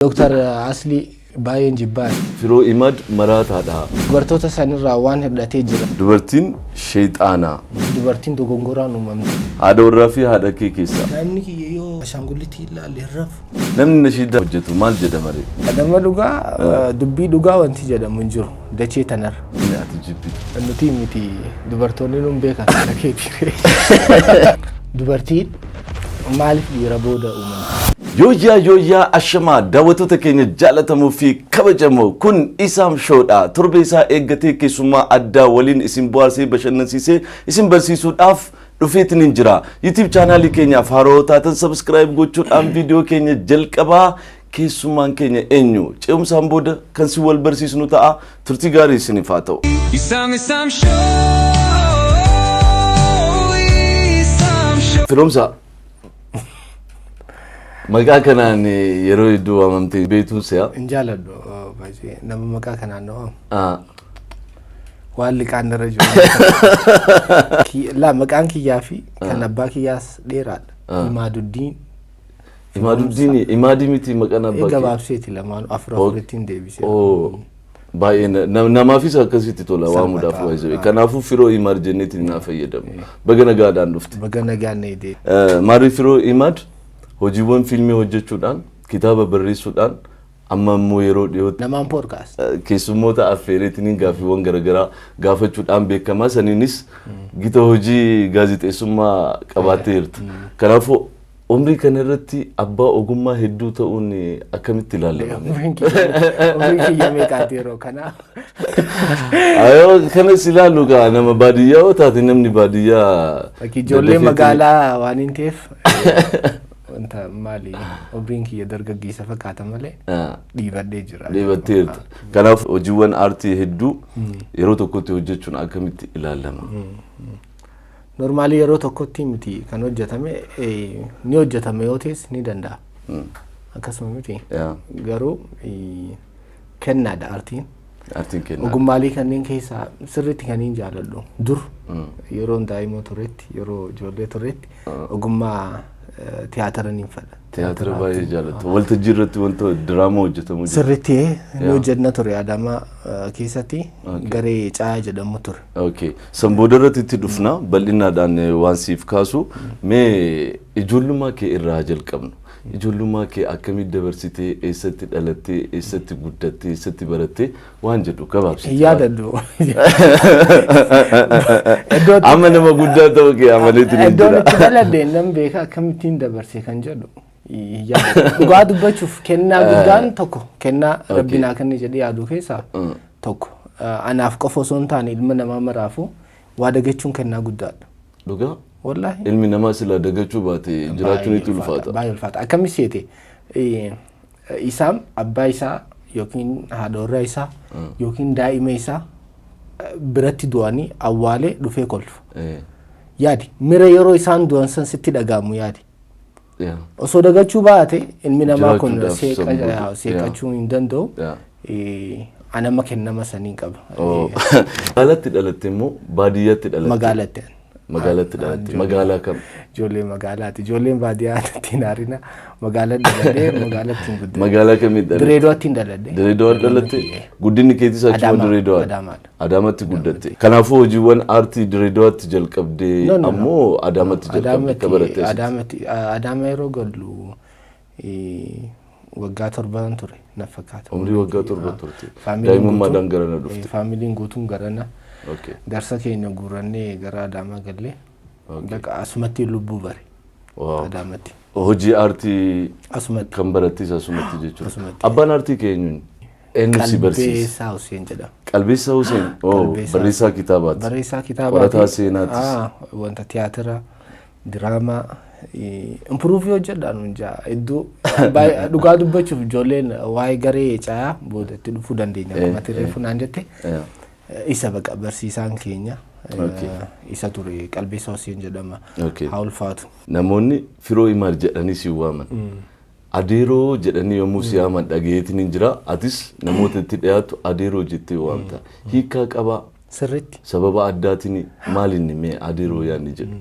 Dr. Asli baay'een jibbaan Firo imad maraataadha. dubartoota sanirraa waan hir'atee jira. Dubartiin Sheyxaana. Dubartiin dogongoraan uumamte. Haadha warraa fi haadha kee keessa. Namni kiyya yoo ashangullitti ilaalee rafu. Namni nashiida hojjetu maal jedhama ree? Adama dhugaa dubbii dhugaa wanti jedhamu hin jiru dachee tanarra. Ati jibbi. Nuti miti dubartoonni nuun beekan kana keetii. Dubartiin maaliif dhiira booda uumamte? Yooyaa ashama daawwattoota keenya jaalatamuu fi kabajamoo kun ISAM showdha. Torbe isaa eeggatee keessummaa addaa waliin isin bohaarsee bashannansiisee isin barsiisuudhaaf dhufeetiin jira. YouTube chaanaalii keenyaaf haroo taatan subscribe gochuudhaan viidiyoo keenya jalqabaa. Keessummaan keenya eenyu ce'umsaan booda kan si wal barsiisnu ta'a. Turtii gaarii isiniif haa ta'u. ISAM show. Firoomsa. Maqaa kanaan yeroo iddoo waamamtee beektuun si'a? Hin jaaladhu baay'ee nama maqaa kanaan noo. Waan liqaan irra jiru. La maqaan kiyyaa fi kan abbaa kiyyaas dheeraadha. Imaadii miti maqaan abbaa kiyyaa. Gabaabseeti lamaan afuritiin deebisee. Baay'ee namaafis akkasitti tola waamuudhaaf waayizee. Kanaafuu Firo imad jenneetiin naa fayyadamu. Baga nagaadhaan dhufte. Baga nagaan na idee. Marii Firo imad hojiiwwan fiilmii hojjechuudhaan kitaaba barreessuudhaan amma immoo yeroo dhiyootti namaan podcast keessummoota affeereetiin gaaffiiwwan garaagaraa gaafachuudhaan beekamaa saniinis gita hojii gaazexeessummaa qabaatteerta. Kanaafuu umrii kana irratti abbaa ogummaa hedduu ta'uun akkamitti ilaalama? Umrii kiyya meeqaati yeroo kana? Kanas ilaalu gaa nama baadiyyaa yoo taate namni baadiyyaa ijoollee magaalaa waan hin ta'eef wanta maali umriin kiyya dargaggeessa fakkaata malee dhiibadhee jira. Dhiibatteerta. Kanaaf hojiiwwan aartii hedduu yeroo tokkotti hojjechuun akkamitti ilaalama? Normaalii yeroo tokkotti miti kan hojjetame ni hojjetame yoo ta'es ni danda'a. Akkasuma miti. Garuu kennaadha aartiin. Aartiin kennaadha. Ogummaalee kanneen keessaa sirriitti kan hin jaaladhu. Dur yeroo daa'ima turetti yeroo ijoollee turetti ogummaa tiyaatira niin fedha. Tiyaatira baay'ee jaalatu. Waltajjii irratti wanta diraamaa hojjetamu jira. Sirriitti ni hojjenna ture Adaamaa keessatti garee Caa jedhamu ture. Okay. Sanbooda irratti itti dhufna bal'inaadhaan waan siif kaasu mee ijoollummaa kee irraa jalqabnu. Ijoollummaa kee akkamitti dabarsitee eessatti dhalattee eessatti guddattee eessatti barattee waan jedhu gabaabsite. Yaadadhu. Amma nama guddaa ta'uu kee amaleetiin jira. Iddoon itti dhaladhe nan beeka akkamittiin dabarse kan jedhu. Dhugaa dubbachuuf kennaa guddaan tokko kennaa rabbinaa kan jedhee yaadu keessaa tokko anaaf qofa osoo hin taane ilma namaa maraafu waa dagachuun kennaa guddaadha. Dhugaa? Wallahi. Ilmi namaa sila dagachuu baate jiraachuun itti ulfaata. Baay'ee ulfaata. Akkamis seete ISAM abbaa isaa yookiin haadha warraa isaa yookiin daa'ima isaa biratti du'anii awwaalee dhufee kolfu. Yaadi mira yeroo isaan du'an san sitti dhagaamu yaadi. Osoo dagachuu baate ilmi namaa kun seeqachuu hin danda'u. Anama kennama sanii qaba. Magaalatti dhalatte immoo baadiyyaatti dhalatte? Magaalatti. Magaalatti dhalatte. Magaalaa kam? Ijoollee magaalaati. Ijoolleen baadiyyaatti hin haarina. Magaalatti dhaladhee magaalatti hin guddate. Magaalaa kamitti dhalatte? Direedoatti hin dhaladhe. Direedoatti dhalatte? Guddinni keetis achuma Direedoodha. Adaamatti guddatte. Kanaafuu hojiiwwan aartii Direedoatti jalqabdee ammoo Adaamatti jalqabdee akka baratte. Adaama yeroo gallu waggaa 7 ture na fakkaata. Umrii waggaa 7 turte. Daa'imummaadhaan garana dhufte. Faamiliin guutuun garana. Darsa keenya guurannee gara Adaamaa gallee bakka asumatti lubbuu bare. Adaamatti. Hojii aartii kan barattis asumatti jechuudha. Abbaan aartii keenyuun eenyu si barsiise? Barreessaa Hussein jedhama. Barreessaa Hussein. Barreessaa kitaabaati. Barreessaa kitaabaati. Qorataa seenaatis. Wanta tiyaatira, diraamaa improve hojjedhaan hunjaa iddoo dhugaa dubbachuuf ijoolleen waa'ee garee Caa boodatti dhufuu dandeenya. Mati reefu naan jette. Isa baqa barsiisaan keenya isa ture Barreessaa Hussein jedhama. Haa ulfaatu. Namoonni Firo imad jedhanii si waaman. Adeeroo jedhanii yommuu si waaman dhageetiin jira. Atis namoota itti dhiyaatu adeeroo jettee waamta. Hiikaa qaba. Sirriitti. Sababa addaatiin maaliin mee adeeroo yaadni jedhu?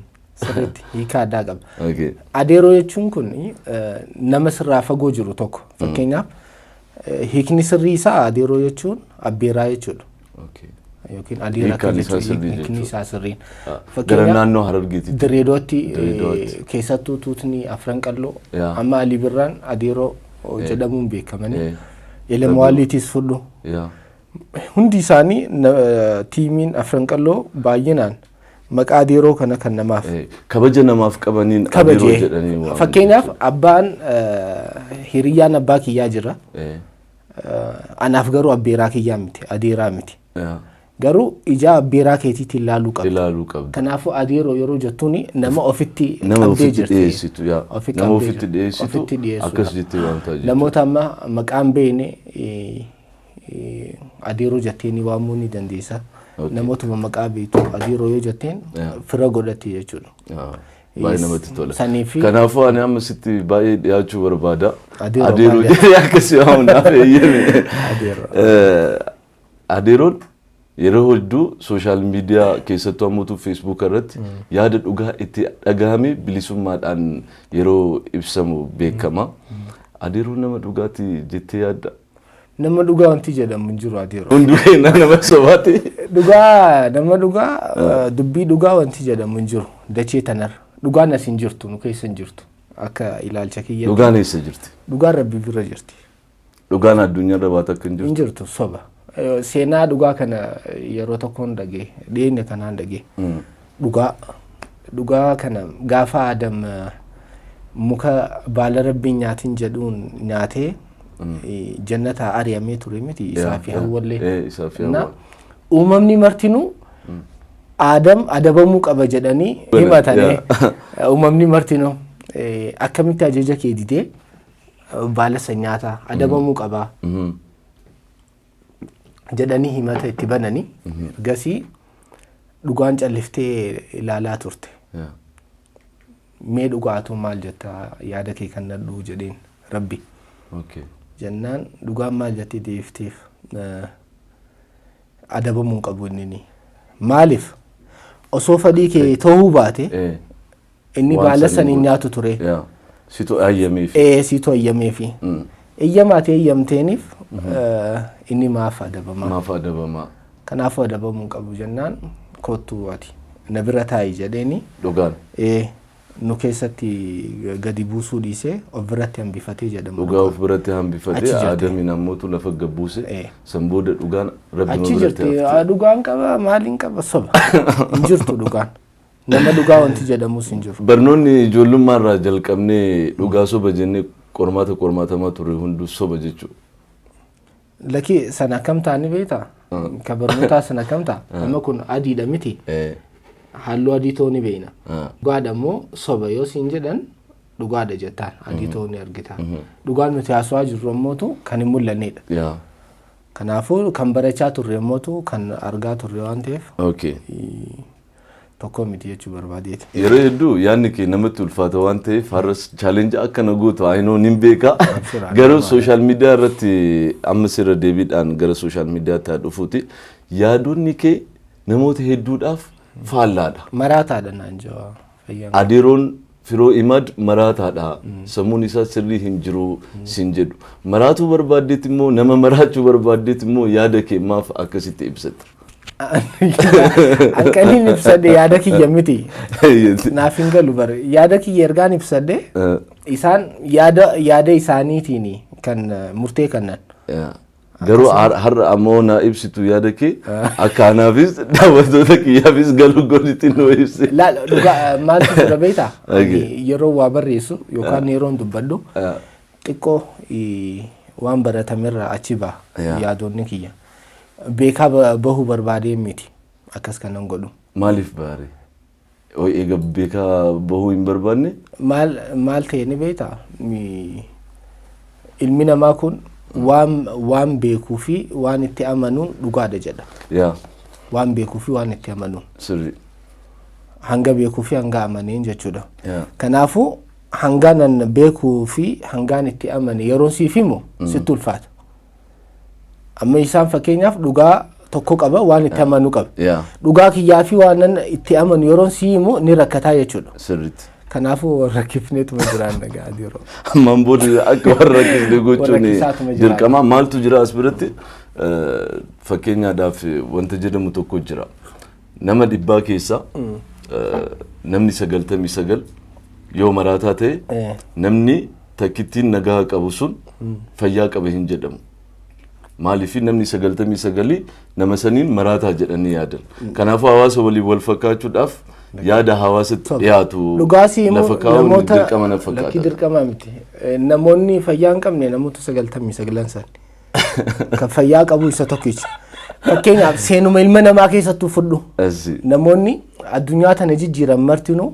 sirriitti hiika addaa qaba. Adeeroo jechuun kun nama sirraa fagoo jiru tokko fakkeenyaaf hiikni sirrii isaa adeeroo jechuun abbeeraa jechuudha. Yookiin adeera kan jechuun hiikni isaa sirriin. Gara naannoo Harargeetti. Direedootti keessattuu tuutni afran qalloo amma Alii Birraan adeeroo jedhamuun beekamanii Elemowaaliitis fudhu. Hundi isaanii tiimiin afran qalloo baay'inaan maqaa adeeroo kana kan namaaf kabaja namaaf qabaniin adeeroo jedhanii fakkeenyaaf abbaan hiriyyaan abbaa kiyyaa jira. Anaaf garuu abbeeraa kiyyaa miti adeeraa miti. Garuu ijaa abbeeraa keetiitiin ilaaluu qabda. Kanaafuu adeeroo yeroo jettuun nama ofitti qabdee jirti. Nama ofitti dhiyeessitu akkas jettee waamtaa jirti. Namoota amma maqaan beekne adeeroo jettee ni waamuu ni dandeessa. Namootuma maqaa beektu adeeroo yoo jetteen fira godhatti jechuudha. Baay'ee namatti tola. Kanaafuu ani amma sitti baay'ee dhiyaachuu barbaada. Adeeroo jedhee akkasii waamu naaf eeyyame. Adeeroon yeroo hedduu sooshaal miidiyaa keessattuu ammoo feesbuuk irratti yaada dhugaa itti dhagahame bilisummaadhaan yeroo ibsamu beekama. Adeeroon nama dhugaati jettee yaadda? Nama dhugaa wanti jedhamu jiru adeeroo. Hundi keenya nama sobaati. Dhugaa nama dhugaa dubbii dhugaa wanti jedhamu jiru dachee tanar dhugaan as hin jirtu nu keessa hin jirtu akka ilaalcha kiyya. Dhugaan eessa jirti? Dhugaan Rabbi bira jirti. Dhugaan addunyaa irra baata akka hin jirtu? Hin jirtu soba. Seenaa dhugaa kana yeroo tokkoon dhagee dhiyeenya kanaan dhagee dhugaa kana gaafa Adam muka baala Rabbiin nyaatiin jedhuun nyaatee jannata ari'amee ture miti isaa fi Hawwallee. Uumamni martinuu Adam adabamuu qaba jedhanii himatanii uumamni martinuu akkamitti ajaja kee didee baala san nyaataa adabamuu qaba jedhanii himata itti bananii ergasii dhugaan calliftee ilaalaa turte. Mee dhugaatu maal jetta yaada kee kan nadhuu jedheen Rabbi. Jennaan dhugaan maal jettee deefteef adabamuu qabu inni. Maaliif osoo fadhii kee ta'uu baate inni baala san hin nyaatu ture. Situ ayyameef. Situ ayyameefi. Eyyamaatee eyyamteeniif inni maaf adabama. Kanaafuu adabamuu qabu jennaan kottuu ati na bira taa'i jedheeni. Dhugaan. Nu keessatti gadi buusuu dhiisee of biratti hambifatee jedhama. Dhugaa of biratti hambifatee Adamiin namoota lafa gabbuuse san booda dhugaan Rabbi achi jirti. Dhugaan qaba maaliin qaba soba. Hin jirtu dhugaan. Nama dhugaa wanti jedhamus hin jiru. Barnoonni ijoollummaa irraa jalqabnee dhugaa soba jennee qormaatamaa ture hunduu soba jechuudha. Lakki sana akkam taani beektaa? Ka barnootaa sana akkam ta'a? Nama kun adiidha miti. Halluu adii ta'uu ni beekna. Dhugaadha immoo soba yoo siin jedhan dhugaadha jettaan adii ta'uu ni argita. Dhugaan nuti haasawaa jirru immoo kan hin mul'annedha. Kanaafuu kan barachaa turre immoo kan argaa turre waan ta'eef tokko miti jechuu barbaadeeti. Yeroo hedduu yaadni kee namatti ulfaata waan ta'eef har'as chaalenjii akkana gootu ayinoo nin beeka. Garuu sooshaal miidiyaa irratti ammas irra deebiidhaan gara sooshaal miidiyaatti dhufuuti yaadonni kee namoota hedduudhaaf faallaadha. Maraataadha naan jawaa. Adeeroon Firoo imad maraataadha. Sammuun isaa sirrii hin jiru sin jedhu. Maraatuu barbaaddeet immoo nama maraachuu barbaaddeet immoo yaada kee maaf akkasitti ibsatta? Halkaniin ibsadde yaada kiyya miti. Naaf hin galu bare. Yaada kiyya ergaan ibsadde isaan yaada isaaniitiin kan murtee kannan. Garuu har'a ammoo na ibsitu yaada kee akka anaafis daawwattoota kiyyaafis galuu godhitti nu ibsi. Laala dhugaa maaltu jira beektaa? Yeroo waa barreessu yookaan yeroo dubbadhu xiqqoo waan baratamerraa achi ba'a yaadonni kiyya. Beekaa bahuu barbaadee miti akkas kanan godhu. Maaliif baare? Egaa beekaa bahuu hin barbaanne? Maal ta'e ni beektaa? Ilmi namaa kun waan beekuu fi waan itti amanuun dhugaadha jedha. Waan beekuu fi waan itti amanuun. Sirrii. Hanga beekuu fi hanga amaneen jechuudha. Kanaafuu hangaan beekuu fi hangaan itti amane yeroon siif himu sitti ulfaata. Amma isaan fakkeenyaaf dhugaa tokko qaba waan itti amanu qaba. Dhugaa kiyyaa fi waan itti amanu yeroon si himu ni rakkataa jechuudha. Sirriitti. Kanaafuu warra kifneetu majiraan nagaa diroo. Mamboodi akka warra kifne gochuun dirqama maaltu jira as biratti fakkeenyaadhaaf wanta jedhamu tokko jira. Nama dhibbaa keessa namni 99 yoo maraataa ta'e namni takkittiin nagaa qabu sun fayyaa qaba hin jedhamu. Maaliif namni 99 nama saniin maraataa jedhanii yaadan. Kanaafuu hawaasa waliin wal fakkaachuudhaaf yaada hawaasatti dhiyaatu lafa kaa'uun dirqama na fakkaata. Lakki dirqama miti. Namoonni fayyaa hin qabne namoota 99 san. Kan fayyaa qabu isa tokkicha. Fakkeenyaaf seenuma ilma namaa keessattuu fudhu. Namoonni addunyaa tana jijjiiran martinuu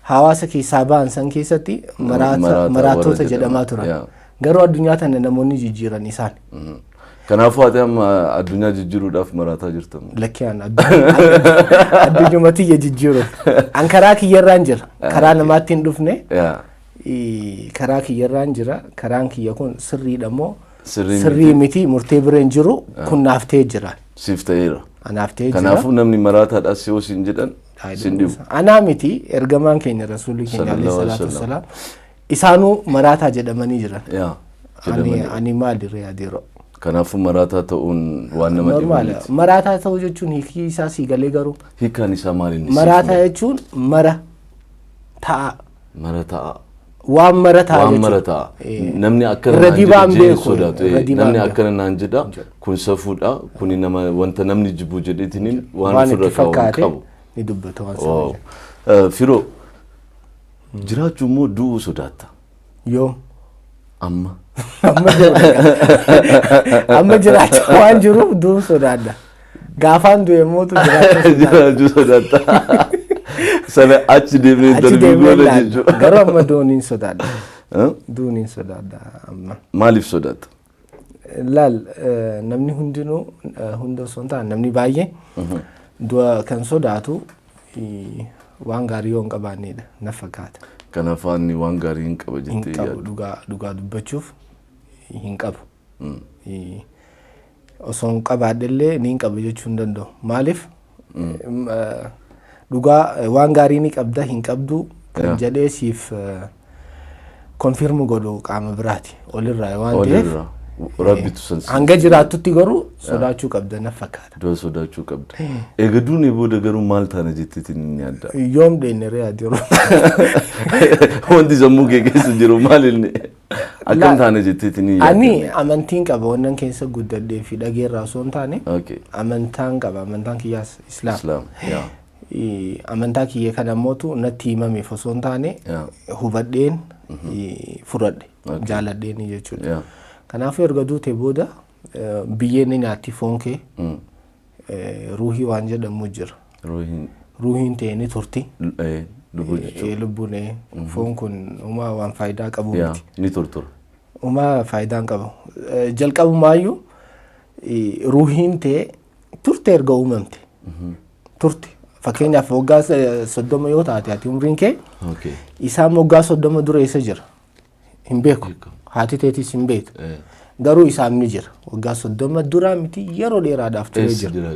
hawaasa keessaa ba'an san keessatti maraatota jedhamaa turan. Garuu addunyaa tana namoonni jijjiiran isaan. Kanaafuu ati amma addunyaa jijjiiruudhaaf maraataa jirtamu. Lakkiyaan addunyumatti jijjiiruuf. An karaa kiyyarraan jira. Karaa namaatti hin dhufne. Karaa kiyyarraan jira. Karaan kiyya kun sirriidha moo sirrii miti murtee bireen jiru kun naaf ta'ee jira. Siif ta'eera. Anaaf ta'ee jira. Kanaafuu namni maraataadhaas yoo siin jedhan siin dhibu. Anaa miti ergamaan keenya rasuulli keenya alayhi salaatu wassalaam isaanuu maraataa jedhamanii jiran. Ani maalirra yaadiroo. Kanaafuu maraataa ta'uun waan nama dhibu. Normaala. Maraataa ta'uu jechuun hiikii isaa sii galee garuu. Hiikaan isaa maaliin? Maraataa jechuun mara ta'a. Mara ta'a. Waan mara ta'a jechuudha. Waan mara ta'a. Namni akkana naan jedhe sodaatu. Namni akkana naan jedha kun safuudha. Kuni nama wanta namni jibbu jedheetiniin waan ofirra kaa'uun qabu. Ni dubbata waan sana. Firo jiraachuu immoo du'uu sodaata. Yoom? Amma. Amma jiraachuu waan jiruuf du'uu sodaadha. Gaafaan du'e mootu jiraachuu sodaata. Sana achi deemnee darbii goona jechuudha. Garuu amma duuniin sodaadha. Duuniin sodaadha amma. Maaliif sodaata? Laal namni hundinuu hunda osoo hin taane namni baay'ee du'a kan sodaatu waan gaarii yoo hin qabaannedha na fakkaata. Kanaaf ani waan gaarii hin qaba jettee yaaddu. Dhugaa dubbachuuf hin qabu. Osoo hin qabaadhellee ni hin qabu jechuu hin danda'u. Maaliif? Dhugaa waan gaarii ni qabda hin qabdu kan jedhee siif konfirmu godhu qaama biraati olirraa waan ta'eef rabbitu sansi hanga jiraatutti garuu sodaachuu qabda na fakkaata. Dura sodaachuu qabda. Egaa duuni booda garuu maal taana jetteetiin ni yaadda? Yoom deennere yaadiru. Wanti sammuu kee keessa jiru maal inni? Akkam taana jetteetiin ni yaadda? Ani amantiin qaba wannan keessa guddadhee fi dhageerraa osoo hin taane amantaan qaba. Amantaan kiyyaas Islaam. Amantaa kiyya kana mootu natti himameef osoo hin taane hubadheen fudhadhe jaaladheen jechuudha. Kanaafuu erga duute booda biyyeen ni nyaatti foon kee ruuhii waan jedhamu jira. Ruuhiin ta'e ni turti. Lubbuun foon kun uumaa waan faayidaa qabu miti. Ni turtura. Uumaa faayidaa hin qabu. Jalqabumaayyuu ruuhiin ta'e turte erga uumamte. Turte. Fakkeenyaaf waggaa 30 yoo taate ati umriin kee isaan waggaa 30 dura isa jira. Hin beeku. Haati teetis hin beektu. Garuu isaan ni jira. Waggaa 30 dura miti yeroo dheeraadhaaf ture jira.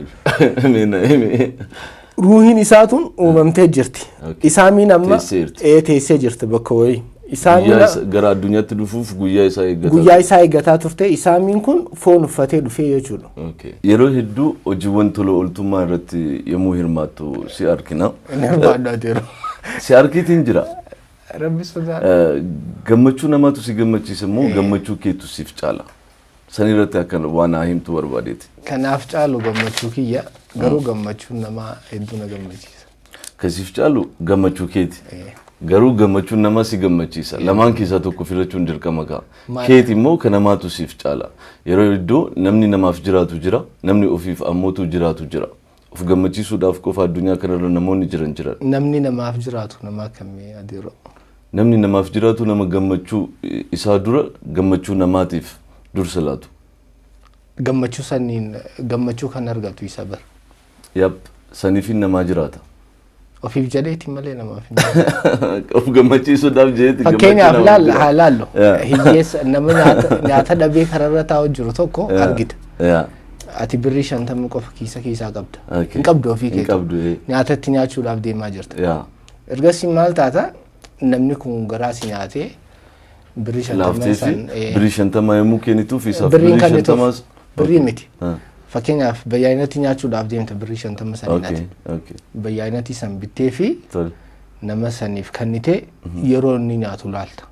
Ruuhiin isaatuun uumamtee jirti. Isaamiin amma teessee jirti bakka wayii. Gara addunyaatti dhufuuf guyyaa isaa eeggataa. Guyyaa isaa eeggataa turte isaamiin kun foon uffatee dhufee jechuudha. Yeroo hedduu hojiiwwan tola ooltummaa irratti yommuu hirmaattu si arkina. Si arkiitiin jira. Gammachuu namaatu si gammachiisa moo gammachuu keetu siif caala? San irratti akka waan himtu barbaadeeti. Kanaaf caalu gammachuu kiyya garuu gammachuun namaa hedduu na gammachiisa. Kasiif caalu gammachuu keeti. Garuu gammachuun nama si gammachiisa. Lamaan keessaa tokko filachuun dirqama ka'a. Keeti immoo kan namaatu siif caala. Yeroo hedduu namni namaaf jiraatu jira, namni ofiif ammootu jiraatu jira. Of gammachiisuudhaaf qofa addunyaa kanarra namoonni jiran. Namni namaaf jiraatu nama kamii adiiroo? Namni namaaf jiraatu nama gammachuu isaa dura gammachuu namaatiif dursa laatu. Gammachuu saniin gammachuu kan argatu isa bar. Yap, saniifin namaa jiraata. Ofiif jedheeti malee namaaf. Of gammachiisuudhaaf jedheeti. Fakkeenyaaf laallo. Hiyyeessa nama nyaata dhabee kararra taa'u jiru tokko argita. Ati birrii 50 qofa kiisaa qabda. Hin qabdu ofii keetti. Nyaatatti nyaachuudhaaf deemaa jirta. Ergasii maal taata? namni kun garaa si nyaatee birrii 50 san birrii 50 yommuu kennituuf isaaf birrii 50 birrii miti. Fakkeenyaaf bayyaanatti nyaachuudhaaf deemta birrii 50 san nyaate. Bayyaanatti san bittee fi nama saniif kennite yeroo inni nyaatu laalta.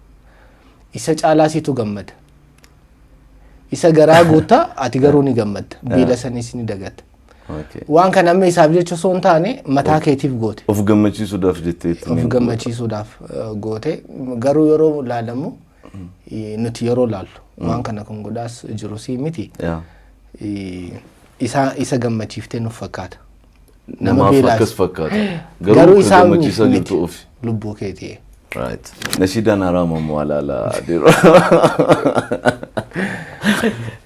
Isa caalaa situ gammada. Isa garaa guutaa ati garuu ni gammadda. Beela sanis ni dagatta. Waan kana amma isaaf jecha soon taane mataa keetiif goote. Of gammachiisuudhaaf jettee. Of gammachiisuudhaaf goote. Garuu yeroo laalamu nuti yeroo laallu waan kana kun godhaas jiru si miti. Isa gammachiiftee nuuf fakkaata. Nama fakkas fakkaata. Garuu isaa miti lubbuu keetii. Right. Nashidan harama mwalala diro.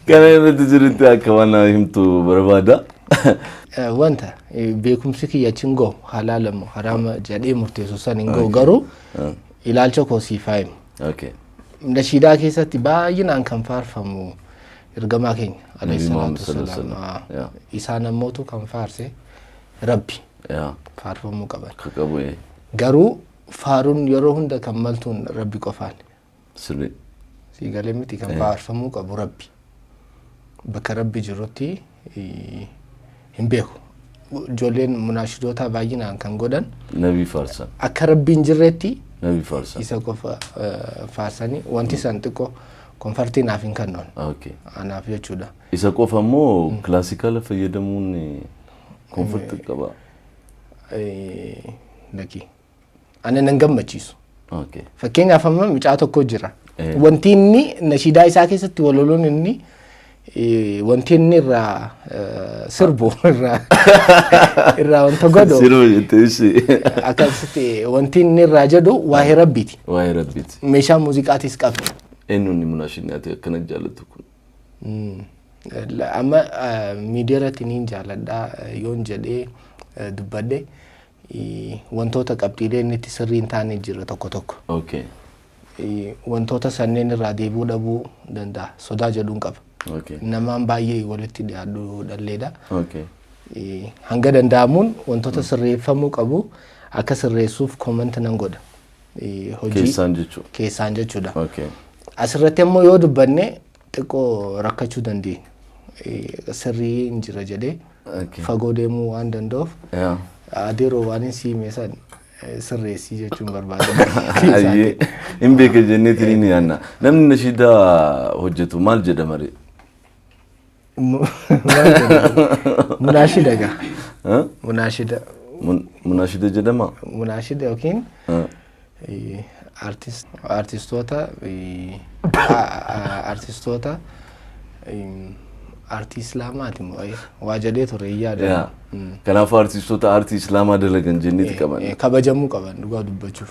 Kana irratti jirti akka waan himtu barbaada. Wanta beekumsi kiyya chingo halalamu harama jedhee murteessu san hingo garuu ilaalcha koo siif haa himu. Nashidaa keessatti baay'inaan kan faarfamu ergamaa keenya alayhi salaatu wassalaam. Isaan ammootu kan faarse Rabbi faarfamuu qaban. Garuu faarun yeroo hunda kan maltuun Rabbi qofaan. Sirrii. Siigalee miti kan faarfamuu qabu Rabbi. Bakka Rabbi jirutti hin beeku. Ijoolleen munaashidoota baay'inaan kan godhan nabii faarsan. Akka Rabbiin jirretti nabii faarsan. Isa qofa faarsanii wanti san xiqqoo konfartii naaf hin kennan. Anaaf jechuudha. Isa qofa immoo kilaasikaala fayyadamuun konfartii qaba. Laki. Ana nan gammachiisu. Fakkeenyaaf amma mucaa tokko jira. Wanti inni nashidaa isaa keessatti waloloon inni wanti inni irraa sirbu irraa wanta godhu. Sirbu jettee akkasitti wanti inni irraa jedhu waa'ee Rabbiiti. Waa'ee Rabbiiti. Meeshaa muuziqaatis qabu. Eenyuun munaashinaati akkana jaallatu kun? Amma miidiyaa irratti niin jaalladhaa yoon jedhee dubbadde. Wantoota qabxiilee inni itti sirriin taane jira tokko tokko. Wantoota sanneen irraa deebuu dhabuu danda'a. Sodaa jedhuun qaba. Namaan baay'ee walitti dhiyaadhu dhalleedha. Hanga danda'amuun wantoota sirreeffamuu qabu akka sirreessuuf koomanta nan godha. Keessaan jechuudha. Asirratti immoo yoo dubbanne xiqqoo rakkachuu dandeenya. Sirrii hin jira jedhee fagoo deemuu waan danda'uuf. Adeeroo waan si meesan sirreessii jechuun barbaada. Ayyee hin beeka jenneetiin ni yaanna. Namni nashidaa hojjetu maal jedhama ree? Munaashida gaa. Munaashida. Munaashida jedhama? Munaashida yookiin artistoota artii islaamaati moo waa jedhee ture yaada. Kanaafuu artistoota artii islaamaa dalagan jenneeti qaban. Kabajamuu qaban dhugaa dubbachuuf.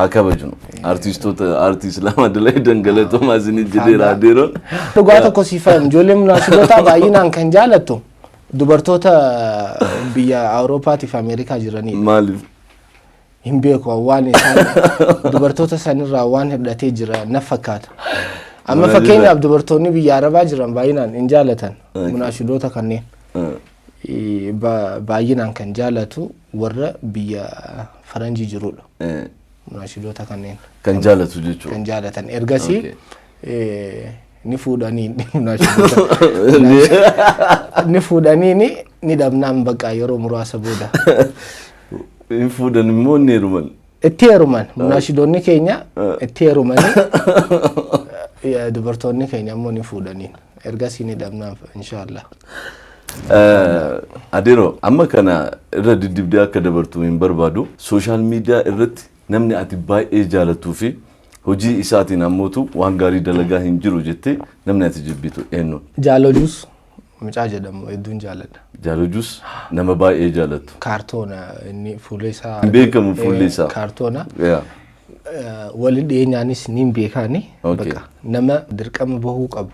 Kabajnu artistoota artii islaamaa dalagan galatoomaa isinii jedhee raadeeroon. Dhugaa tokko siifan ijoollee munaashidoota baay'inaan kan jaalattu dubartoota biyya Awuroopaatiif Ameerikaa jiranidha. Maaliif? Hin beeku waan isaan dubartoota sanirraa waan hidhatee jira na fakkaata. Amma fakkeenyaaf dubartoonni biyya Arabaa jiran baay'inaan hin jaalatan munaashidoota kanneen. Baay'inaan kan jaalatu warra biyya Faranjii jirudha. Munaashidoota kanneen. Kan jaalatu jechuudha. Kan jaalatan ergasii ni fuudhanii munaashidoota. Ni fuudhanii ni dhabnaan baqa yeroo muraasa booda. Hin fuudhan immoo ni heeruman. Itti heeruman munaashidoonni keenya itti heerumanii dubartoonni keenya immoo ni fuudhanii ergasii ni dhabnaan inshallah. Adeeroo amma kana irra diddibdee akka dabartu hin barbaadu. Sooshaal miidiyaa irratti namni ati baay'ee jaalattuu fi hojii isaatiin ammootu waan gaarii dalagaa hin jiru jettee namni ati jibbitu eenyuun? Jaalojus mucaa jedhamu hedduun jaalladha. Jaalojus nama baay'ee jaalattu. Kaartoona inni fuula isaa. Beekamu fuulli isaa. Kaartoona. Wali dhiyeenyaanis ni beekani. Nama dirqama bahuu qabu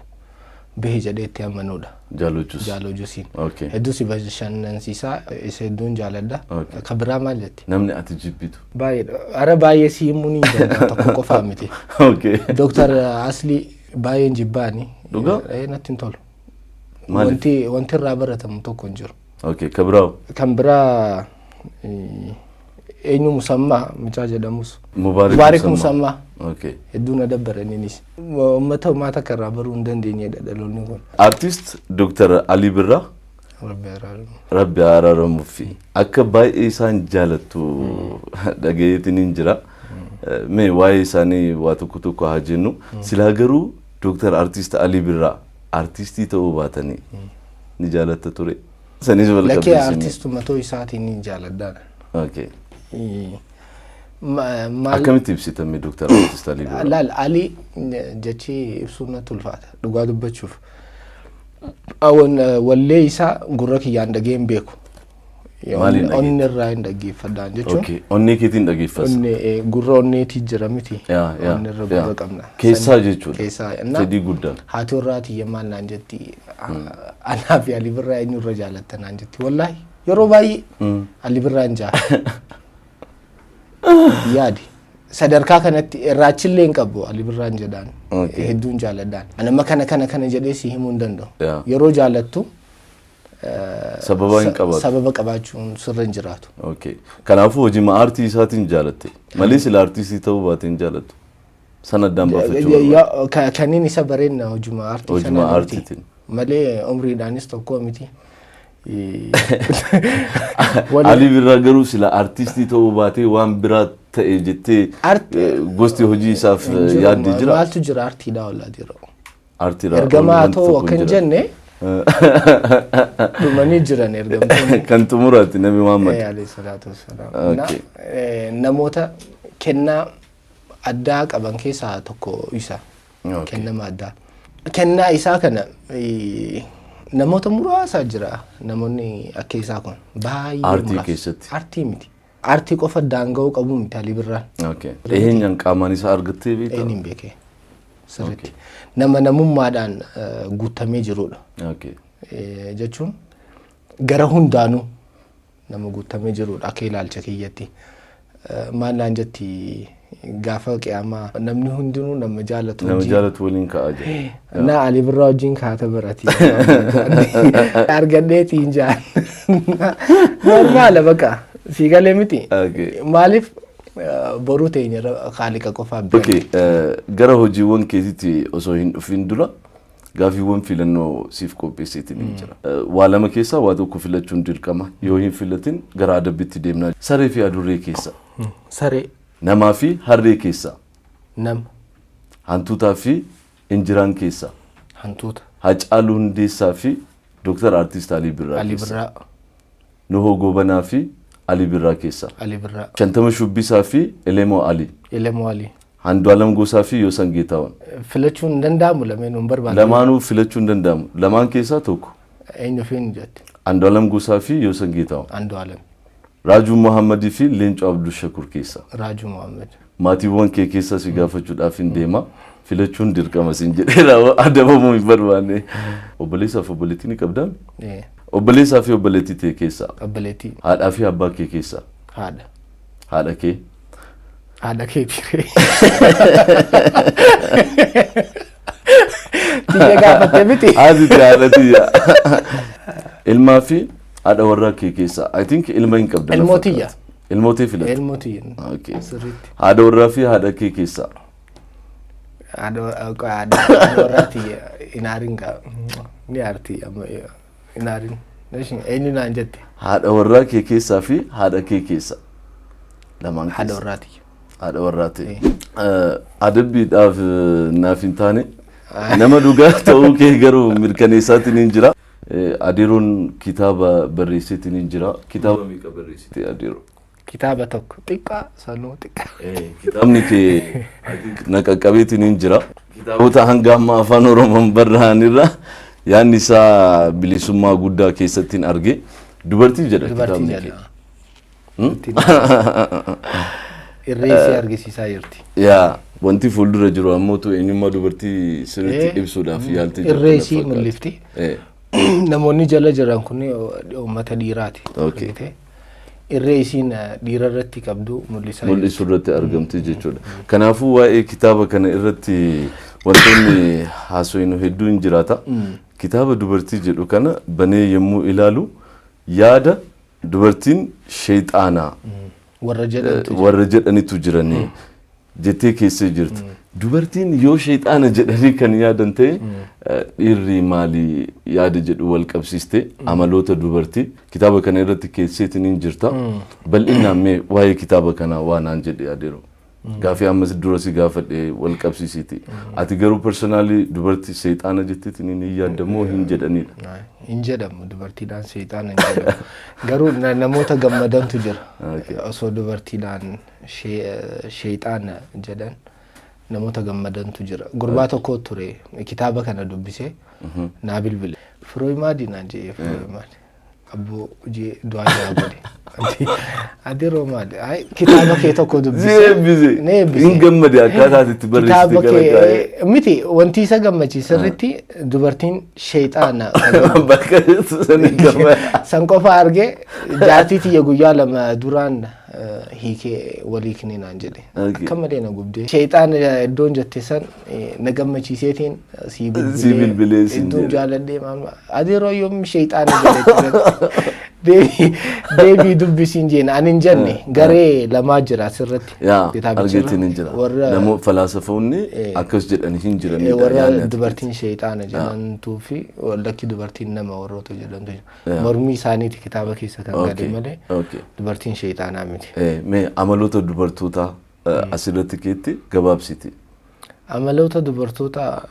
bahee jedhee itti amanuudha. Jaalojus. Jaalojusiin. Hedduu si bashannansiisaa isa hedduun jaalladha. Akka biraa maal jetti? Namni ati jibbitu. Baay'eedha. Ara baay'ee si himuu ni danda'a tokko qofaa miti. Dooktar Aslii baay'een jibbaani. Dhugaa? Natti hin tolu. Wanti irraa baratamu tokko hin jiru. Kabiraaw? Kan biraa eenyu musammaa mucaa jedhamus Mubaarak musammaa okay hedduun adabbaraniinis uummata uummata karraa baruu hin dandeenyedha dhaloonni kun. Artist Dr. Ali Birraa Rabbi araaramu fi akka baay'ee isaan jaalattu dhageetiin jira. Mee waa'ee isaanii waa tokko haa jennu silaa garuu Dr. Artist Ali Birraa artistii ta'uu baatanii ni jaalatta ture. Sanis wal qabsiisanii. Lakkee artistuma ta'uu isaatiin ni jaaladhaan. Okay. Akkamitti ibsitame Dr. Artist Ali Birraa? Laal Ali jechi ibsuun natti ulfaata dhugaa dubbachuuf. Wallee isaa gurra kiyyaan dhageen beeku. Onni irraa hin dhaggeeffadhaan jechuun. Okay. Onni keetiin dhaggeeffas. Gurra onneetii jira miti. Onni irra gurra qabna. Keessaa jechuudha. Keessaa. Fedhii guddaan. Haati warraati yemmaan naan jetti. Anaa fi Ali Birraa eenyu irra jaalatta naan jetti. Wallaahi yeroo baay'ee Ali Birraa hin jaallatu. Yaadi. Sadarkaa kanatti irraachillee hin qabu Ali Birraan jedhaan. Hedduun jaaladhaan. Anama kana jedhee si himuu hin danda'u. Yeroo jaalattu sababa qabaachuun sirra hin jiraatu. Okay. Kanaafuu hojii aartii isaatiin jaalatte. Malee sila artistii ta'uu baateen jaalattu. Sana addaan baafachuu. Kaniin isa bareedna hojii aartii sana miti. Malee umriidhaanis tokko miti. Ali Birraa garuu sila artistii ta'uu baatee waan biraa ta'e jettee gosti hojii isaaf yaadde jira. Maaltu jira artiidhaa wallaa jira. Artiidhaa. Ergamaa ta'uu akkan jenne dhumanii jiran ergamtoonni. Kan xumuraatti Nabi Muhammad. Alayhi salaatu wassalaam. Namoota kennaa addaa qaban keessaa tokko isa. Kennama addaa. Kennaa isaa kana namoota muraasa jira namoonni akka isaa kun baay'ee artii keessatti. Artii miti. Artii qofa daanga'uu qabu miti Ali Birraan. Okay. Eenyaan qaamaan isaa argattee beektaa? Eenyuun beekee. Sirriitti. Nama namummaadhaan guutamee jirudha. Okay. Jechuun gara hundaanuu nama guutamee jirudha akka ilaalcha kiyyatti. Maal naan jetti gaafa qiyaamaa namni hundinuu nama jaalatu nama jaalatu waliin ka'aa jira. Na Ali Birraa wajjin kaata barati. Argadheetiin jaan. Normaala baqa. Fiigalee miti. Maaliif boruu teenya khaliqa qofaa beeku. Okay. Gara hojiiwwan keetitti osoo hin dhufin dura gaafiiwwan filannoo siif qopheessitiin jira. Waa lama keessaa waa tokko filachuun dirqama. Yoo hin filatin gara adabbiitti deemna. Saree fi adurree keessa. Saree. Namaa fi harree keessa. Nama. Hantuutaa fi injiraan keessa. Hantuuta. Hacaaluu Hundeessaa fi Dr. Artist Ali Birraa Ali Birraa. Nuhoo Goobanaa fi Ali Birraa keessa. Ali Birraa. Shantama Shubbisaa fi Elemoo Ali. Elemoo Ali. Andu'aalam Gosaa fi Yoosan Geetaawwan. Filachuun hin danda'amu lameenuu hin barbaadu. Lamaanuu filachuun hin danda'amu. Lamaan keessaa tokko. Eenyu fi hin jette. Andu'aalam Gosaa fi Yoosan Geetaawwan. Andu'aalam. Raajuu Muhammadii fi Leencoo Abdul Shakur keessa. Raajuu Muhammad. Maatiiwwan kee keessa si gaafachuudhaaf hin deema. Filachuun dirqama sin jedheera adabamuu hin barbaanne. Obboleessaa fi obboleettii ni qabdaa? Obboleessaa fi obboleettii tee keessa. Obboleettii. Haadhaa fi abbaa kee keessa. Haadha. Haadha kee. Haadha kee tiree. Tiyya gaafattee miti. Haati haadha tiyya. Ilmaa fi haadha warraa kee keessa. I think ilma hin qabda. Ilmootiyya. Ilmootee filatta. Ilmootiyya. Okay. Haadha warraa fi haadha kee keessa. Haadha warraa tiyya inaarin ni arti inaarin. Eenyu naan jette. Haadha warraa kee keessaa fi haadha kee keessa. Lamaan keessa. Haadha warraa tiyya. Haadha warraa ta'e. Adabbiidhaaf naaf hin taane nama dhugaa ta'uu kee garuu mirkaneessaatiin hin jira. Adeeroon kitaaba barreessitiin hin jira. Kitaaba meeqa barreessite Adeeroo? Kitaaba tokko xiqqaa sanuu xiqqaa. Kitaabni kee naqaqqabeetiin hin jira. Kitaabota hanga amma afaan Oromoon barraa'anirra yaadni isaa bilisummaa guddaa keessattiin arge. Dubartii jedha kitaabni kee. Irreessi argisiisaa jirti. Yaa wanti fuuldura jiru ammoo eenyummaa dubartii sirriitti ibsuudhaaf yaaltee jirti. Irreessi mul'ifti. Namoonni jala jiran kun uummata dhiiraati. Irreessiin dhiira irratti qabdu mul'isu irratti argamti jechuudha. Kanaafuu waa'ee kitaaba kana irratti wantoonni haasofnu hedduun jiraata. Kitaaba dubartii jedhu kana banee yommuu ilaalu yaada dubartiin sheyxaanaa warra jedhanitu jiranii jettee keessa jirti. Dubartiin yoo sheyxaana jedhanii kan yaadan ta'e dhiirri maali yaada jedhu wal qabsiiste amaloota dubartii kitaaba kana irratti keesseetiin jirta. Bal'inaan mee waa'ee kitaaba kanaa waan aan jedhe yaadeero. Gaafii ammas dura si gaafadhe wal qabsiisiti. Ati garuu personally dubartii sheyxaana jetteetiin ni yaadamoo hin jedhanidha. Hin jedhamu dubartiidhaan sheyxaana hin jedhamu. Garuu namoota gammadantu jira. Osoo dubartiidhaan sheyxaana jedhan namoota gammadantu jira. Gurbaa tokko ture kitaaba kana dubbise naa bilbile. Firo imad naan jedhe Firo imad. Abbo je du'a godhe. Ati Roomaal kitaaba kee tokko dubbise. Nee bize. Hin gammade akkaataa itti barreessite gara miti wanti isa gammachiise sirriitti dubartiin sheyxaana bakka san gammada. San qofa arge jaartii guyyaa lama duraan hiikee walii kennaan jedhe. Akka malee na gubdee. Sheyxaana iddoon jette san na gammachiiseetiin si bilbilee iddoo jaaladhee maal ati rooyyoom sheyxaana jedhe. Deebii dubbisiin jeena ani hin jenne garee lamaa jira sirriitti. Argeetiin hin jira. Namoo falaasafoonni akkas jedhanii hin jiranidha. Warra dubartiin sheyxaana jedhantuu fi lakki dubartiin nama warroota jedhantu jira. Mormii isaaniiti kitaaba keessa kan gadi malee dubartiin sheyxaanaa miti. Mee amaloota dubartoota asirratti keetti gabaabsiti. Amaloota dubartoota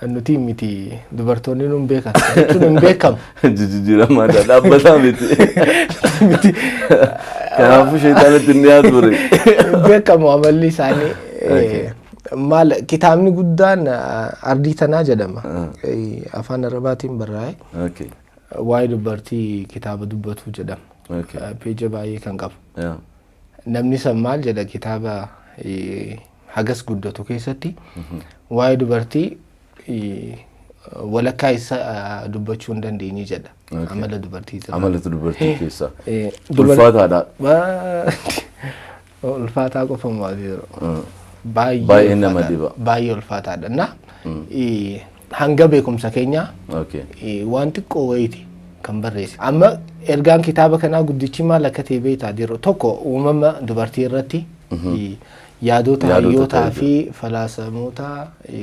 nuti miti dubartoonni nun beekan jechuun hin beekamu. Jijjiiramaadha dhaabbataa miti. Kanaafuu sheyxaanatti inni dhiyaatu ture. Hin beekamu amalli isaanii. Maal kitaabni guddaan ardii tanaa jedhama. Afaan Arabaatiin barraa'e. Waa'ee dubartii kitaaba dubbatu jedhama. Peeja baay'ee kan qabu. Namni san maal jedha kitaaba hagas guddatu keessatti waa'ee dubartii walakkaa isa dubbachuu hin dandeenye jedha. Amala dubartii. Amala dubartii keessa. Ulfaataadha. Ulfaataa qofa maaliiroo. Baay'ee nama dhiba. Baay'ee ulfaataadha. Na hanga beekumsa keenya waan xiqqoo wayiiti kan barreesse. Amma ergaan kitaaba kanaa guddichi maal akka ta'e beektaa jiru tokko uumama dubartii irratti yaadota hayyootaa fi falaasamoota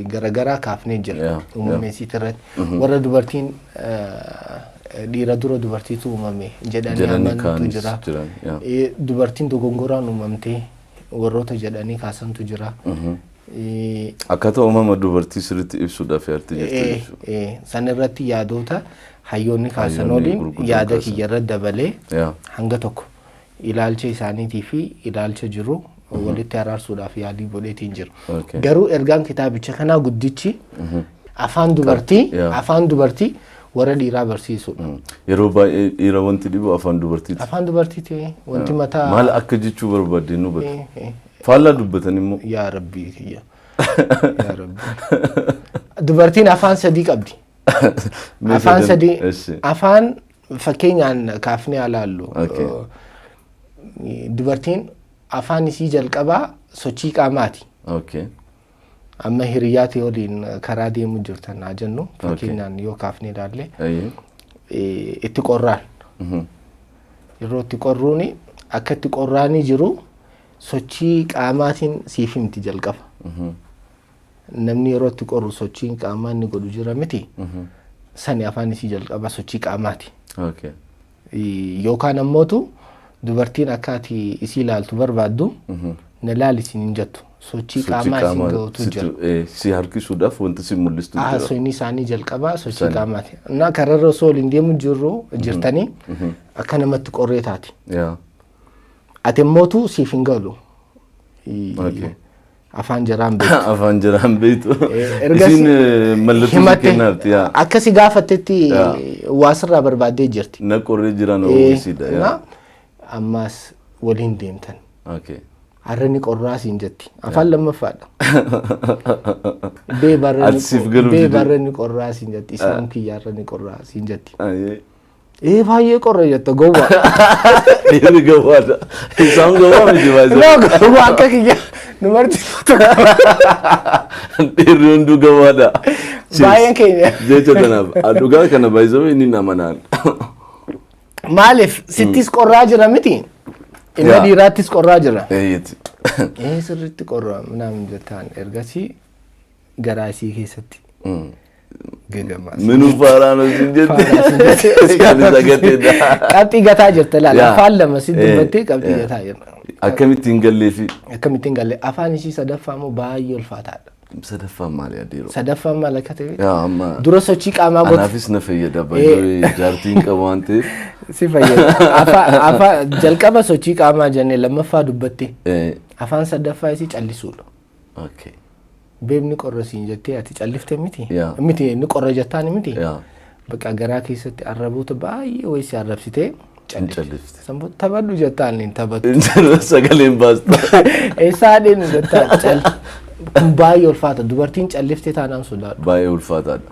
garagaraa kaafnee jira uumameessiit irratti. Warra dubartiin dhiira dura dubartiitu uumame jedhanii amantu jira. Dubartiin dogongoraan uumamtee warroota jedhanii kaasantu jira. Akkaataa uumama dubartii sirriitti ibsuudhaaf yaadde jirti. San irratti yaadota hayyoonni kaasan waliin yaada kiyya irra dabalee hanga tokko ilaalcha isaaniitii fi ilaalcha jiru walitti araarsuudhaaf yaalii godheetiin jiru. Garuu ergaan kitaabicha kanaa guddichi afaan dubartii warra dhiiraa barsiisudha. Yeroo baay'ee dhiira wanti dhibu afaan dubartiiti. Afaan dubartiiti wanti mataa maal akka jechuu barbaadde nu bada. Faallaa dubbatan immoo. Yaa Rabbii kiyya. Yaa Rabbii. Dubartiin afaan sadii qabdi. Afaan sadii afaan fakkeenyaan kaafnee alaallu. Dubartiin afaan isii jalqabaa sochii qaamaati. Amma hiriyyaati waliin karaa deemu jirtan haa jennu fakkeenyaan yoo kaafnee ilaalle itti qorraan. Yeroo itti qorruuni akka itti qorraanii jiru sochii qaamaatiin siif himti jalqaba. Namni yeroo itti qorru sochiin qaamaa inni godhu jira miti. Sani afaan isii jalqaba sochii qaamaati. Yookaan ammootu dubartiin akkaati isii ilaaltu barbaaddu na laalisiin hin jettu. Sochii qaamaa isin ga'utu jira. Si harkisuudhaaf wanti si mul'istu jira. Sochii isaanii jalqabaa sochii qaamaati. Na kararra osoo waliin deemu jirtanii akka namatti qorree taati. Ati immootu siif hin galu. Afaan jaraan beektu. Afaan jaraan beektu. Isin mallattoo kennaafti. Akkasi gaafattetti waasirraa barbaaddee jirti. Na qorree jiran oolisiidha. Ammas waliin deemtan. Harrani qorraa siin jetti. Afaan lammaffaadha. Bee barrani qorraa siin jetti. Isaan kiyya harrani qorraa siin jetti. Baay'ee qorra jetta gowwaa. Dhiirri gowwaadha. Isaan gowwaa miti baay'ee. Gowwaa akka kiyya numarti dhiirri hunduu gowwaadha. Baay'een keenya. Jecha kanaaf dhugaa kana baay'isama inni namanaan. Maaliif sittis qorraa jira miti? Inni dhiiraattis qorraa jira. Eeyyati. Sirriitti qorraa minaan jettaan ergasii garaa isii keessatti. Gagamaas. Minuu faaraan hojii jettee kan isa gateedha. Qabxii gataa jirta laala afaan lama si dubbattee qabxii gataa jirta. Akkamittiin gallee fi akkamittiin galle afaan ishii sadaffaa immoo baay'ee ulfaataadha. Sadaffaan maali adeero? Sadaffaan maal akka ta'e? Amma dura sochii qaamaa godhu. Anaafis na fayyada baay'ee jaartiin qabu waan ta'eef. Si fayyada. Afaan jalqaba sochii qaamaa jennee lammaffaa dubbatte. Afaan sadaffaa isii callisuudha. Okay. Beebni qorra siin jettee ati callifte miti? Miti inni qorra jettaan miti? Bakka garaa keessatti arraboota baay'ee wayisi arrabsitee callifte. Sambo taphadhu jettaan hin taphatu. Sagaleen baasta. Eessaadheen jettaan kun baay'ee ulfaata dubartiin calliftee taanaan sodaadhu. Baay'ee ulfaataadha.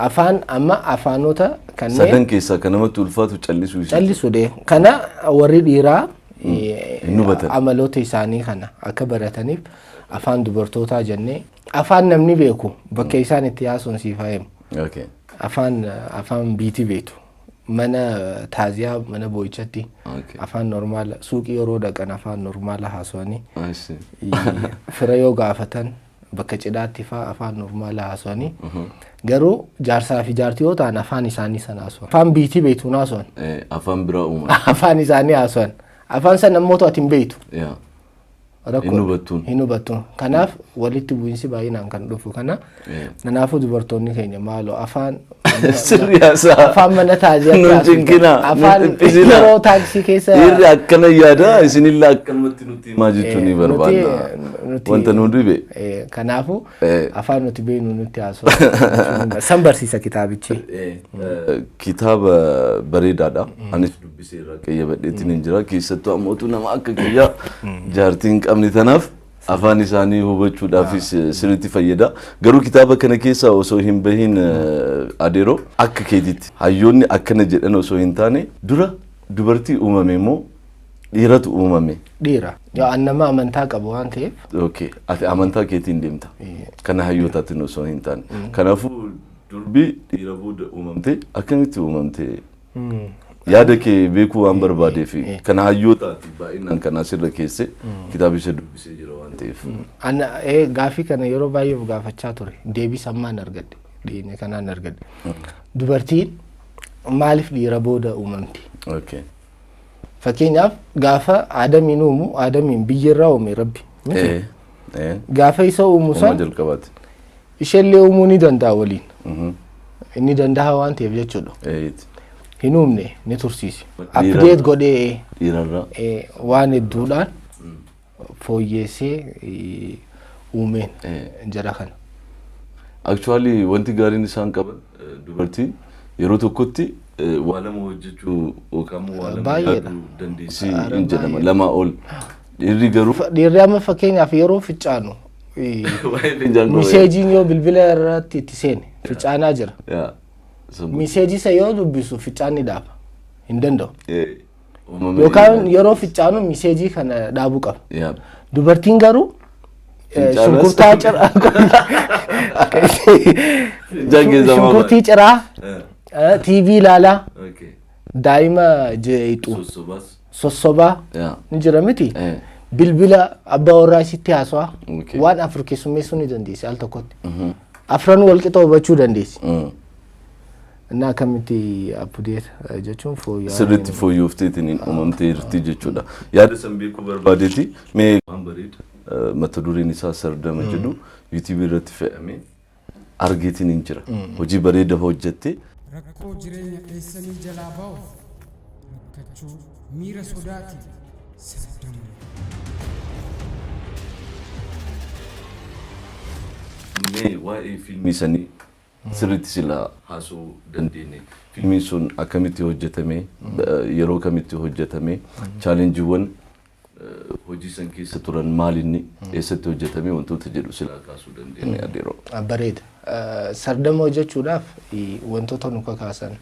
Afaan amma afaanota kanneen sadan keessaa kan namatti ulfaatu callisuu isa. Callisuudha. Kana warri dhiiraa amaloota isaanii kana akka barataniif afaan dubartootaa jennee afaan namni beeku bakka isaan itti haasa'an siifaa himu. Afaan biitii beektu. Mana taaziyaa mana boo'ichatti afaan normaala suuqii yeroo dhaqan afaan normaala haasa'anii fira yoo gaafatan bakka cidhaatti fa'aa afaan normaala haasa'anii garuu jaarsaa fi jaartii yoo ta'an afaan isaanii sana haasa'an afaan biitii beektu haasa'an afaan biraa uuman afaan isaanii haasa'an afaan sana namoota ati hin beektu hin hubattuun kanaaf walitti bu'iinsi baay'inaan kan dhufu kana kanaafuu dubartoonni keenya maaloo afaan sirriyaasa afaan mana taaziyaa afaan yeroo taaksii keessa irri akkana yaada isinillee akkanumatti nutti himaa jechuun ni barbaadna wanta nu dhibe kanaafuu afaan nuti beeknu nutti haasa'u san barsiisa kitaabichi kitaaba bareedaadha anis dubbisee irraa qayyabadheetiin hin jira keessattuu ammootu nama akka kiyya jaartiin qabni tanaaf afaan isaanii hubachuudhaafis sirriitti fayyada garuu kitaaba kana keessa osoo hin bahin adeero akka keetitti hayyoonni akkana jedhan osoo hin taane dura dubartii uumame immoo dhiiratu uumame dhiira yaa annama amantaa qabu waan ta'eef okay ati amantaa keetiin deemta kana hayyootaatiin osoo hin taane kanaafuu durbi dhiira booda uumamte akkamitti uumamte yaada kee beekuu waan barbaadee fi kana hayyootaati baay'inaan kana sirra keesse kitaaba isa dubbisee jira waan ta'eef. Ana gaafii kana yeroo baay'ee gaafachaa ture deebii sammaan argadde dhiine kanaan argadde dubartiin maaliif dhiira booda uumamti? Okay. Fakkeenyaaf gaafa aadamiin uumu aadamiin biyyarraa uume rabbi. Gaafa isa uumu san isheellee uumuu ni danda'a waliin. Inni danda'a waan ta'eef jechuudha. Hin uumne ni tursiisi. Update godhee waan hedduudhaan fooyyeessee uumeen jara kana. Actually wanti gaariin isaan qaban dubartiin yeroo tokkotti waa lama hojjechuu yookaan waa lama yaaduu dandeessii hin jedhama lama ol. Dhiirri garuu dhiirri amma fakkeenyaaf yeroo ficcaanu miseejiin yoo bilbila irratti itti seene ficcaanaa jira. Miseejii isa yoo dubbisu ficcaanni dhaaba hin danda'u. Yookaan yeroo ficcaanu miseejii kana dhaabuu qaba. Dubartiin garuu shunkurtaa ciraa shunkurtii ciraa TV ilaalaa daa'ima jeetu sossobaa ni jira miti bilbila abbaa warraa isitti haasawaa waan afur keessummeessuu ni dandeessi al tokkotti afran wal qixa hubachuu dandeessi. Na kamitti update jechuun fooyyaa sirriitti fooyyofteetiin uumamtee jirti jechuudha. Yaada san beekuu barbaadeeti mee waan bareeda mata dureen isaa sardama jedhu YouTube irratti fe'amee argeetiin hin jira. Hojii bareeda hojjette. Rakkoo jireenya keessanii jalaa ba'uuf rakkachuu miira sodaati sirdamu. Mee waa'ee fiilmii sanii sirriitti sila haasoo dandeenya. Fiilmiin sun akkamitti hojjetame yeroo kamitti hojjetame chaalenjiiwwan hojii san keessa turan maalinni eessatti hojjetame wantoota jedhu sila kaasuu dandeenya adeeroo. Bareeda. Sardama hojjechuudhaaf wantoota nu kakaasan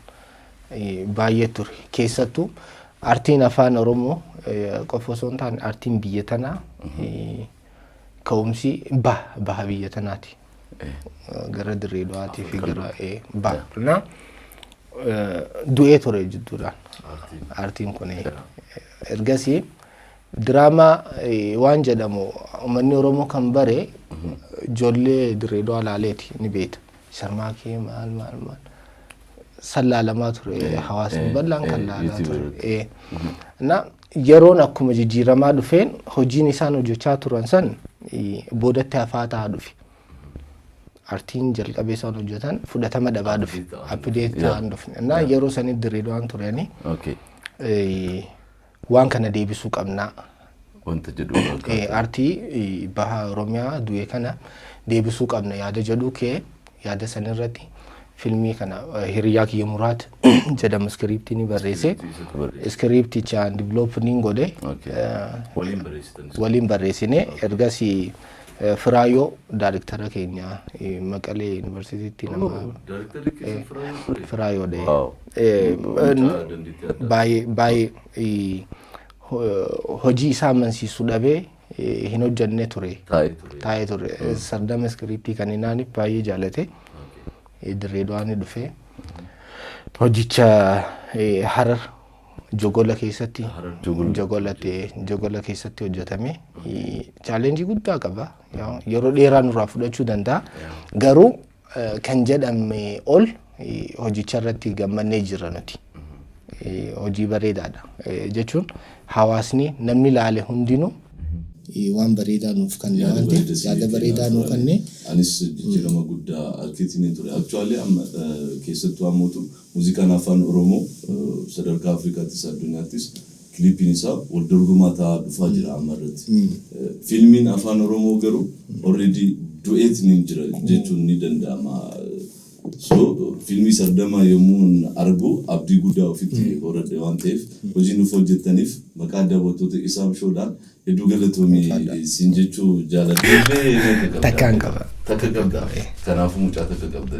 baay'ee ture. Keessattuu artiin afaan Oromoo qofa osoo hin taane artiin biyya tanaa ka'umsi baha biyya tanaati. Gara Dirreedawaatii fi gara baha. Du'ee ture jidduudhaan artiin kun ergasii Drama waan jedhamu uummanni Oromoo kan bare ijoollee Dirreedoo Alaaleeti ni beekta. Sharmaa kee maal sallaalamaa ture hawaasni bal'aan kan laalaa ture. Na yeroon akkuma jijjiiramaa dhufeen hojiin isaan hojjechaa turan san boodatti hafaa ta'aa dhufe. Artiin jalqabee isaan hojjetan fudhatama dhabaa dhufe. Update ta'an dhufe. Na yeroo sanitti Dirreedoon turani. Waan kana deebisuu qabnaa. Wanta jedhu artii baha Oromiyaa du'e kana deebisuu qabna yaada jedhu kee yaada sanirratti filmii kana Hiriyyaa Kiyya Muraat jedhamu skriptii barreesse. Skriptichaan developing godhe waliin barreessine ergasii Firo director keenya Maqalee University nama Firo baay'ee hojii isaa mansiisuu dhabee hin hojjenne ture. Taa'ee ture. Sardama skriptii kan inaani baay'ee jaalate. Dirreedoon dhufe. Hojicha Harar Jogola keessatti hojjetame. Challenge guddaa qaba. Yeroo dheeraa nurraa fudhachuu danda'a. Garuu kan jedhame ol hojicha irratti gammannee jirra nuti. Hojii bareedaadha jechuun hawaasni namni laale hundinuu waan bareedaa nuuf kan yaada bareedaa nuuf kanne anis jijjiirama guddaa arkitiin ture. Actually keessattuu ammoo muuziqaan afaan Oromoo sadarkaa Afrikaattis addunyaattis kilipiin isaa wal dorgomaa ta'aa dhufaa jira amma irratti. Filmiin afaan Oromoo garuu already du'eetiin jira jechuun ni danda'ama. So filmi sardama yommuu argu abdii guddaa ofitti horadhe waan ta'eef hojii nuuf hojjettaniif maqaa daawwattoota ISAM shoodhaan hedduu galatoomii siin jechuu jaaladhee takkaan qaba. Takka qabda. Kanaafuu mucaa takka qabda.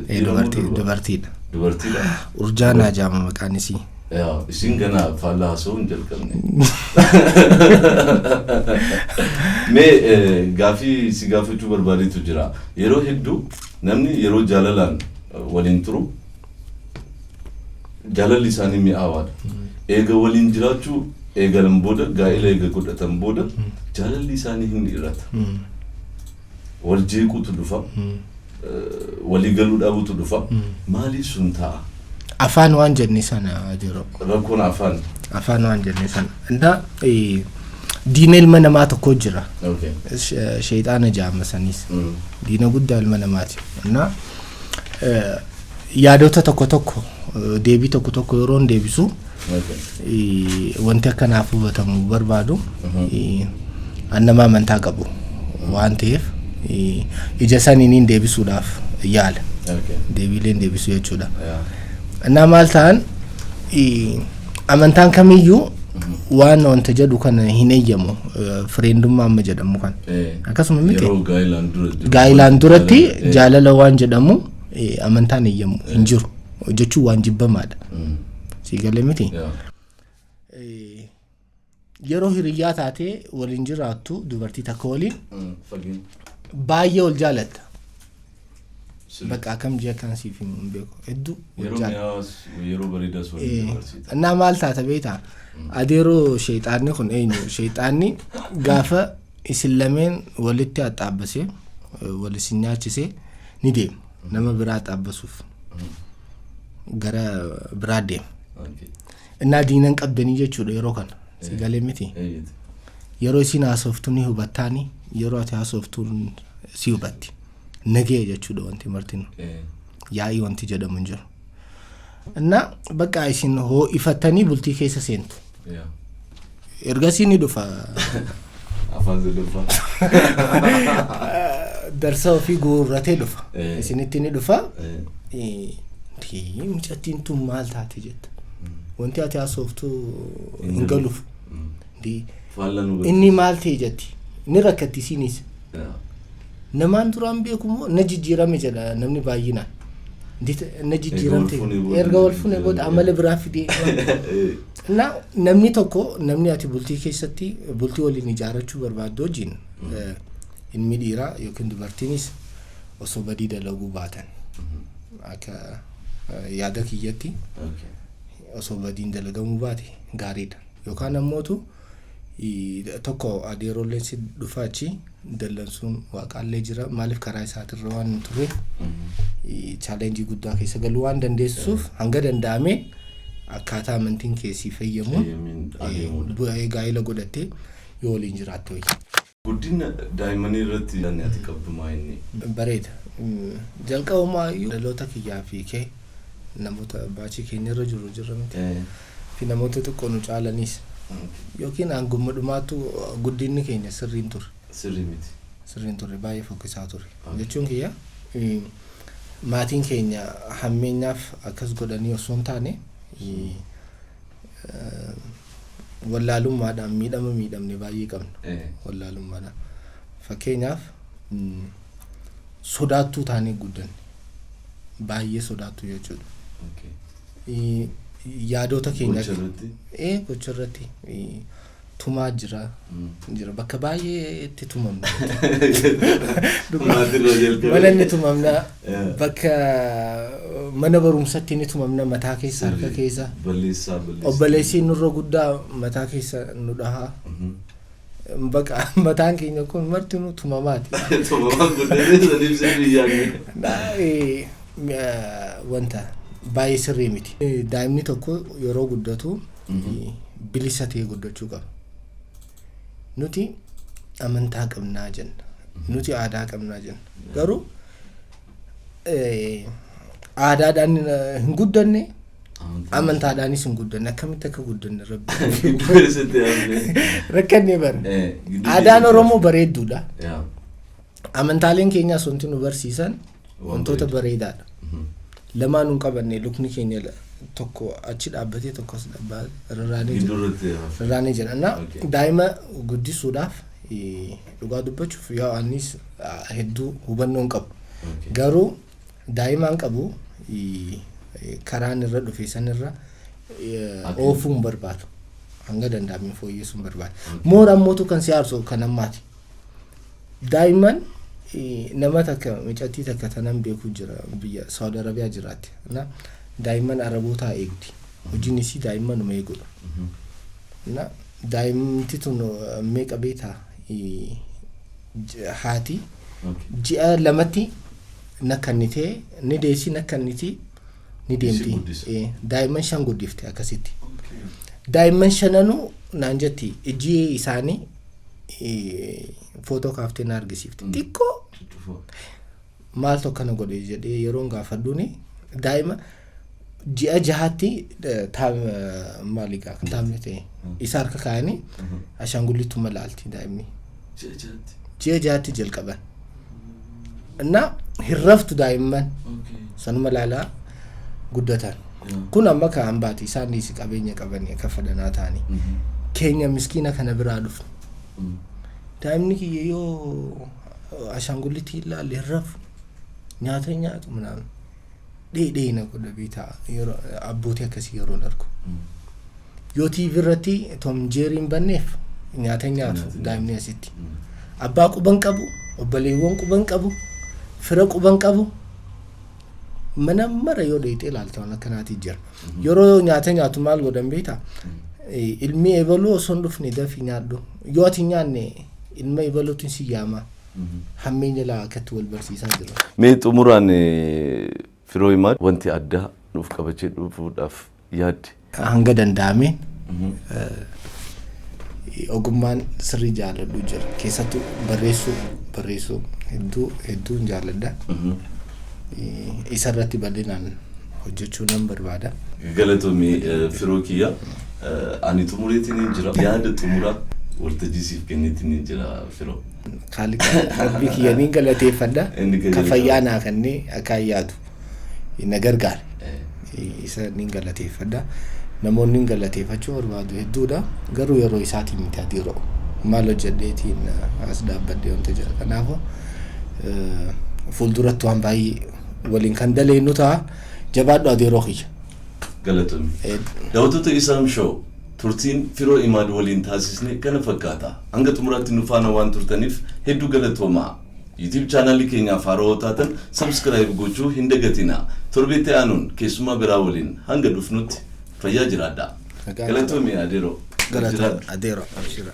Dubartiidha. Urjaanaa jaama maqaan isii. Isin gana faallaa haasa'uu hin jalqabne. Mee gaafii si gaafachuu barbaadetu jira. Yeroo hedduu namni yeroo jaalalaan waliin turu jaalalli isaanii mi'aawaadha. Eega waliin jiraachuu eegalan booda gaa'ela eega godhatan booda jaalalli isaanii hin hir'ata. Wal jeequutu dhufa. Walii galuu dhabuutu dhufa. Maaliif sun ta'a? Afaan waan jenne sana jiru. Rakkoon afaan. Afaan waan jenne sana. Inda diina ilma namaa tokko jira. Sheyxaana jaama sanis. Diina guddaa ilma namaati. Na yaadota tokko deebii tokko yeroon deebisu wanti akkanaaf hubatamu barbaadu annamaa amantaa qabu waan ta'eef ija saniin deebisuudhaaf yaala. Deebiileen deebisu jechuudha. Na maal ta'an amantaan kamiyyuu waan wanta jedhu kana hin eeyyamu friendummaa amma jedhamu kan akkasuma miti gaa'ilaan duratti jaalala waan jedhamu amantaan eeyyamu hin jiru jechuun waan jibbamaadha. Si galee miti yeroo hiriyyaa taatee waliin jiraattu dubartii takka waliin baay'ee ol jaalatta. Bakka akkam jee kan siif hin beeku hedduu yeroo bareedaa waliin dabarsita. Na maal taata beektaa? Adeeroo sheyxaanni kun eenyu? Sheyxaanni gaafa isin lameen walitti haxaabbasee wal isin nyaachisee ni deema. Nama biraa xaabbasuuf gara biraa deema. Innaa diinan qabdanii jechuudha yeroo kana. Si galee miti? Yeroo isin haasoftu ni hubattaani yeroo ati haasoftu si hubatti. Nagee jechuudha wanti martinu. Yaa'ii wanti jedhamu hin jiru. Innaa bakka isin hoo ifattanii bultii keessa seentu. Ergasii ni dhufa. Afaan dhufa. Darsa ofii guurratee dhufa. Isinitti ni dhufa. Mucattiin tun maal taate jetta. Wanti ati haasoftu hin galuuf. Inni maal ta'e jetti. Ni rakkatti isinis. Namaan duraan beekumoo na jijjiirame jedha namni baay'inaan. Na jijjiiramte erga wal fuune booda amala biraa fidee. Namni tokko namni ati bultii keessatti bultii waliin ijaarrachuu barbaaddu wajjin ilmi dhiiraa yookiin dubartiinis osoo badii dalaguu baatan akka yaada kiyyatti osoo badiin dalagamuu baate gaariidha. Yookaan ammootu tokko adeerolleen si dhufaachi dallansuun waaqaallee jira maaliif karaa isaatirra waan ture challenge guddaa keessa galuu waan dandeessuuf hanga danda'ame akkaataa amantiin keessi fayyamu bu'ee gaa'ela godhattee yoo waliin jiraatte wayya. Guddina daa'immanii irratti yaadni ati qabdu maa inni? Bareeda. Jalqabumaa dhaloota kiyyaa fi kee namoota baachii keenya irra jirra miti. Fi namoota xiqqoo nu caalanis. Yookiin hangumma dhumaatu guddinni keenya sirriin ture. Sirrii miti. Sirriin ture baay'ee fokkisaa ture. Jechuun kiyya maatiin keenya hammeenyaaf akkas godhanii osoo hin taane wallaalummaadhaan miidhamne baay'ee qabna. Wallaalummaadhaan. Fakkeenyaaf sodaattuu taanee guddanne. Baay'ee sodaattuu jechuudha. Yaadota keenya gocharratti tumaa jira bakka baay'ee itti tumamna. Mana inni tumamna bakka mana barumsatti inni tumamna mataa keessa harka keessa obboleessi nurra guddaa mataa keessa nu dhahaa bakka mataan keenya kun marti nu tumamaati. Wanta baay'ee sirrii miti. Daa'imni tokko yeroo guddatu bilisa ta'ee guddachuu qaba. Nuti amantaa qabnaa jenna. Nuti aadaa qabnaa jenna. Garuu aadaadhaan hin guddanne amantaadhaanis hin guddanne akkamitti akka guddanne rabbi. Rakkannee bara. Aadaan Oromoo bareedduudha. Amantaaleen keenyaas wanti nu barsiisan wantoota bareedaadha. Lamaan nun qabanne lukni keenya tokko achi dhaabbatee tokkos rarraanee jira. Daa'ima guddisuudhaaf dhugaa dubbachuuf yoo anis hedduu hubannoon qabu. Garuu daa'imaan qabu karaan irra dhufe sanirra oofuun barbaadu. Hanga danda'ame fooyyessuun barbaadu. Mooraan mootu kan siyaarsu kan ammaati. Daa'iman nama takka micatti takka tanan beeku jira biyya Saudi Arabia jiraatti. Daa'iman Araboota eegdi. Hojiin isii daa'iman uma eegudha. Daa'imti tun meeqa beektaa haati ji'a lamatti nakkannitee ni deessi nakkanniti ni deemti. Daa'iman 5 guddifte akkasitti. Daa'iman 5 naan jetti ijji isaanii footoo kaaftee na argisiifte. Xiqqoo maal tokko na godhe jedhee yeroon gaafadhuuni daa'ima ji'a 6tti maaliigaa kan taa'amne ta'e isa harka kaa'anii ashaangullittuma laalti daa'imni. Ji'a 6tti jalqaban. Hirraftu daa'imman sanuma laalaa guddatan. Kun amma kan baati isaanis qabeenya qabanii akka fadhanaa ta'anii keenya miskiina kana biraa dhufu. Daa'imni kiyya yoo ashaangullitti ilaalle hirrafu nyaata nyaatu munaan dheedhee na godha bitaa yeroo abbootii akkasii yeroo argu. Yoo TV irratti Tom Jerry'n banneef nyaata nyaatu daa'imni asitti. Abbaa quban qabu, obboleewwan quban qabu, fira quban qabu. Mana mara yoo dheedhee ilaalta waan akkanaati jira. Yeroo nyaata nyaatu maal godhan beektaa? Ilmi eebaluu osoo hin dhufne dafii nyaadhu. Yoo ati nyaanne ilma eebaluutiin si yaama. Hammeenya laa akkatti wal barsiisaa jira. Mee xumuraan Firoo imad wanti addaa nuuf qabachee dhufuudhaaf yaadde? Hanga danda'ameen ogummaan sirrii jaaladhu jira. Keessattuu barreessuu hedduu jaaladha. Isarratti bal'inaan hojjechuu nan barbaada. Galatoomii Firoo Kiyya ani xumureetiin jira. Yaada xumuraa waltajjiisiif kenneetiin jira Firoo. Rabbi kiyya niin galateeffadha. Ka fayyaanaa kanneen akka yaadu na gargaare. Isa niin galateeffadha. Namoonni niin galateeffachuu barbaadu hedduudha. Garuu yeroo isaatiin miti adiiroo. Maal hojjedheetiin as dhaabbadhee wanta jira. Kanaafuu fuulduratti waan baay'ee waliin kan daleennu ta'a. Jabaadhu adiiroo kiyya. Galatoomii. Daawwattoota ISAM show turtiin Firoo imad waliin taasisne kana fakkaata. Hanga xumuraatti nu faana waan turtaniif hedduu galatoomaa. YouTube channel keenya Firo taatan subscribe gochuu hin dagatina. Torbeetti aanuun keessumaa biraa waliin hanga dhufnutti fayyaa jiraadhaa. Galatoomii adiiroo. galata adeera abshira